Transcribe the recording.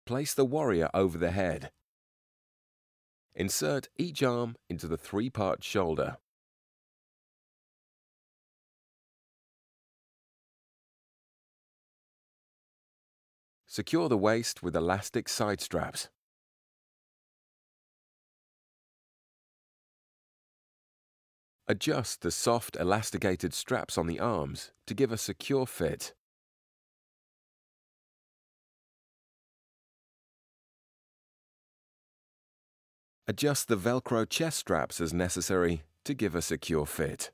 Place the warrior over the head. Insert each arm into the three-part shoulder. Secure the waist with elastic side straps. Adjust the soft elasticated straps on the arms to give a secure fit. Adjust the VELCRO chest straps as necessary to give a secure fit.